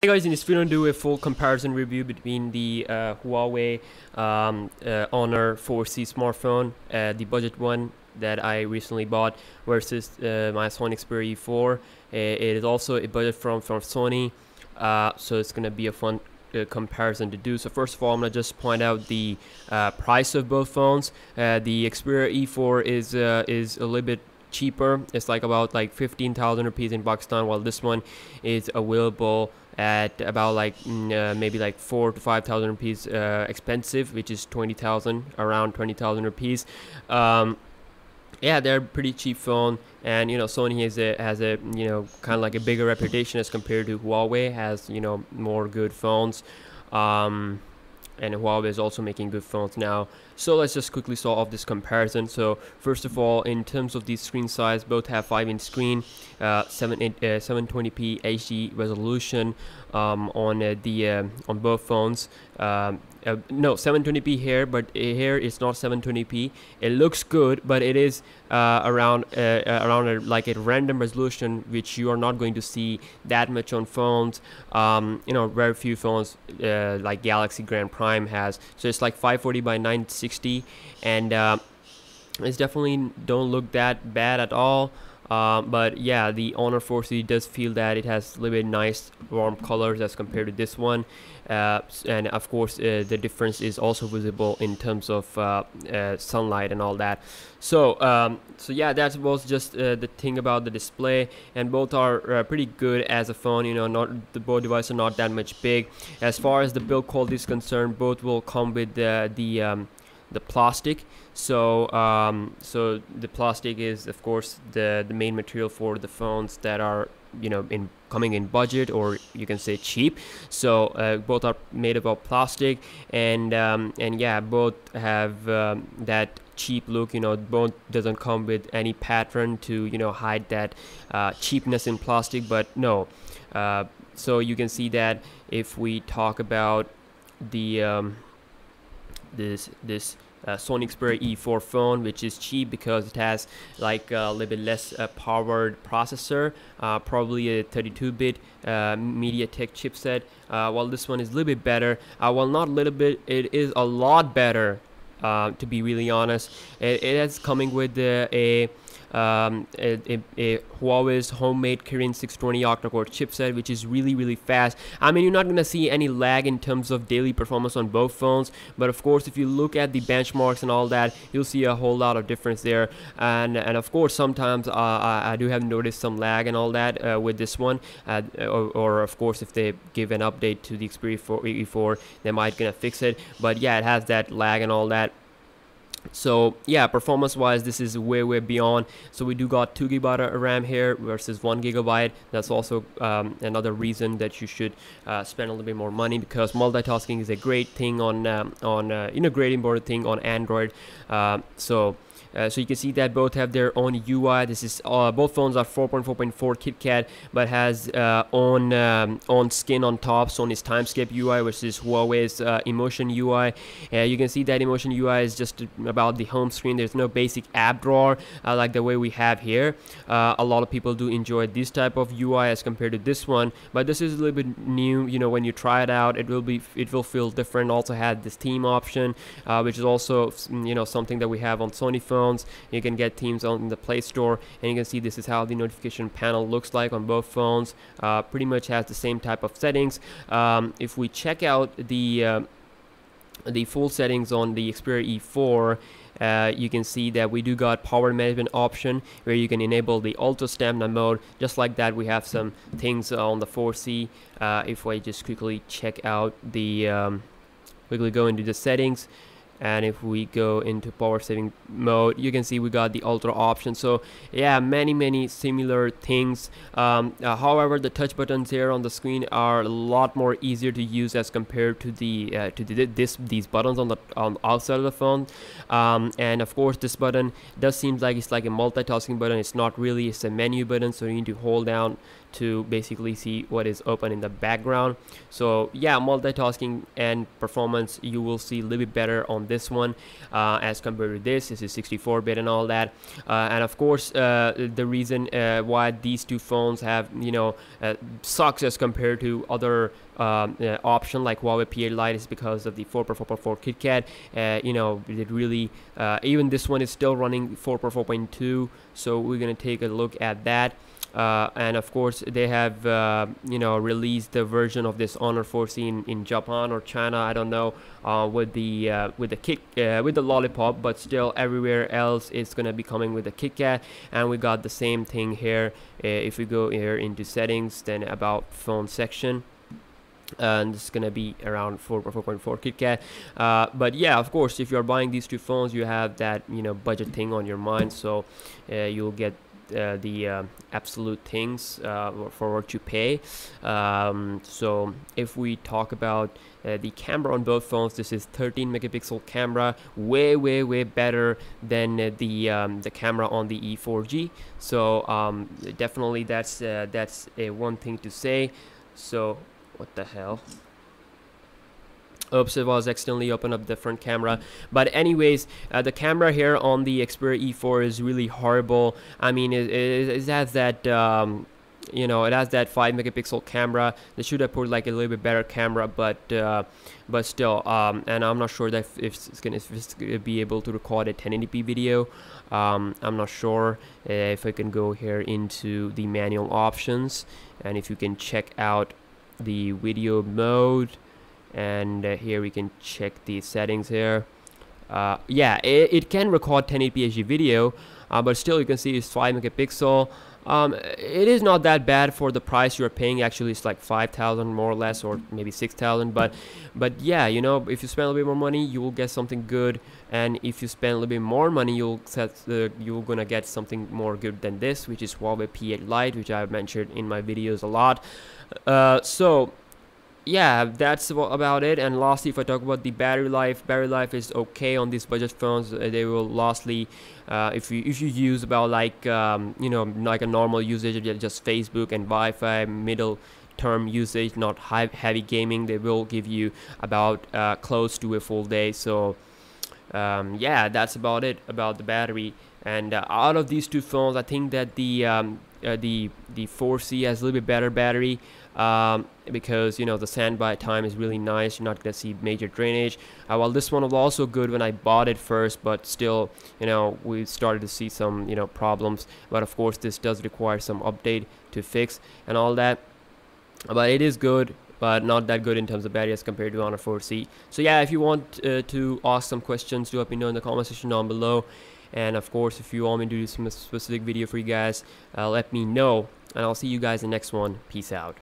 Hey guys, in this video I'm going to do a full comparison review between the Huawei Honor 4C smartphone, the budget one that I recently bought, versus my Sony Xperia 4. It is also a budget from Sony, so it's going to be a fun comparison to do. So first of all, I'm going to just point out the price of both phones. The Xperia E4 is a little bit cheaper. It's like about 15,000 rupees in Pakistan, while this one is available at about maybe 4 to 5,000 rupees expensive, which is 20,000, around 20,000 rupees. Yeah, they're pretty cheap phone, and Sony has a kind of like a bigger reputation as compared to Huawei. Has more good phones, and Huawei is also making good phones now. So let's just quickly solve this comparison. So first of all, in terms of the screen size, both have 5-inch screen, 720p HD resolution on both phones. No, 720p here, but here it's not 720p. It looks good, but it is around a random resolution, which you are not going to see that much on phones. Very few phones like Galaxy Grand Prime has. So it's like 540 by 960, and it's definitely don't look that bad at all. But yeah, the Honor 4C does feel that it has a little bit nice warm colors as compared to this one, and of course the difference is also visible in terms of sunlight and all that. So yeah, that was just the thing about the display, and both are pretty good as a phone. Both devices are not that much big. As far as the build quality is concerned, both will come with the plastic. So the plastic is of course the main material for the phones that are coming in budget, or you can say cheap. So both are made of plastic, and yeah, both have that cheap look. Both doesn't come with any pattern to hide that cheapness in plastic, but no. So you can see that if we talk about the this Sony Xperia E4 phone, which is cheap because it has a little bit less powered processor, probably a 32-bit MediaTek chipset, while this one is a little bit better. Well, not a little bit, it is a lot better, to be really honest. It is coming with a Huawei's homemade Kirin 620 octa-core chipset, which is really fast. I mean, you're not gonna see any lag in terms of daily performance on both phones, but of course if you look at the benchmarks and all that, you'll see a whole lot of difference there. And of course sometimes I do have noticed some lag and all that with this one, or of course if they give an update to the Xperia E4, they might gonna fix it. But yeah, it has that lag and all that. So yeah, performance wise, this is way beyond. So we do got 2 GB of RAM here versus 1 GB. That's also another reason that you should spend a little bit more money, because multitasking is a great thing on great important thing on Android. So you can see that both have their own UI. This is both phones are 4.4.4 KitKat, but has on skin on top. Sony's Timescape UI versus Huawei's Emotion UI. You can see that Emotion UI is just about the home screen. There's no basic app drawer like the way we have here. A lot of people do enjoy this type of UI as compared to this one, but this is a little bit new. When you try it out, it will feel different. Also had this theme option, which is also something that we have on Sony phones. You can get themes on the Play Store, and you can see this is how the notification panel looks like on both phones. Pretty much has the same type of settings. If we check out the full settings on the Xperia E4, you can see that we do got power management option, where you can enable the auto stamina mode. Just like that, we have some things on the 4C. If I just quickly check out the quickly go into the settings, and if we go into power saving mode, you can see we got the ultra option. So yeah, many similar things. However, the touch buttons here on the screen are a lot more easier to use as compared to these buttons on the outside of the phone. And of course, this button does seem like it's like a multitasking button. It's not really. It's a menu button, so you need to hold down to basically see what is open in the background. So yeah, multitasking and performance, you will see a little bit better on this one as compared to this. This is 64-bit and all that, and of course the reason why these two phones have, you know, sucks as compared to other option like Huawei P8 Lite is because of the 4x4.4 KitKat. You know, it really even this one is still running 4x4.2, so we're gonna take a look at that. And of course they have you know, released the version of this Honor 4C in Japan or China, I don't know, with the with the lollipop, but still everywhere else it's gonna be coming with the KitKat. And we got the same thing here. If we go here into settings, then about phone section, and it's gonna be around 4x4.4 KitKat. But yeah, of course, if you're buying these two phones, you have that, you know, budget thing on your mind, so you'll get the absolute things for what you pay. So if we talk about the camera on both phones, this is 13 megapixel camera, way better than the camera on the E4G. So definitely that's one thing to say. So what the hell? Oops, it was accidentally open up the front camera. But anyways, the camera here on the Xperia E4 is really horrible. I mean, it has that you know, it has that 5 megapixel camera. They should have put like a little bit better camera, but still, and I'm not sure that if it's gonna be able to record a 1080p video. I'm not sure if I can go here into the manual options, and if you can check out the video mode, and here we can check the settings here. Yeah, it can record 1080p HD video, but still you can see it's 5 megapixel. It is not that bad for the price you're paying. Actually, it's like 5,000 more or less, or maybe 6,000. But yeah, you know, if you spend a little bit more money, you will get something good. And if you spend a little bit more money, you're gonna get something more good than this, which is Huawei P8 Lite, which I've mentioned in my videos a lot. So yeah, that's about it. And lastly, if I talk about the battery life is okay on these budget phones. They will lastly, if you use about like you know, like a normal usage of just Facebook and Wi-Fi, middle term usage, not heavy gaming, they will give you about close to a full day. So yeah, that's about it about the battery. And out of these two phones, I think that the 4C has a little bit better battery, because, you know, the standby time is really nice. You're not gonna see major drainage. While this one was also good when I bought it first, but still, you know, we started to see some, you know, problems. But of course, this does require some update to fix and all that. But it is good, but not that good in terms of battery as compared to Honor 4C. So yeah, if you want to ask some questions, do let me know in the comment section down below. And of course, if you want me to do some specific video for you guys, let me know, and I'll see you guys in the next one. Peace out.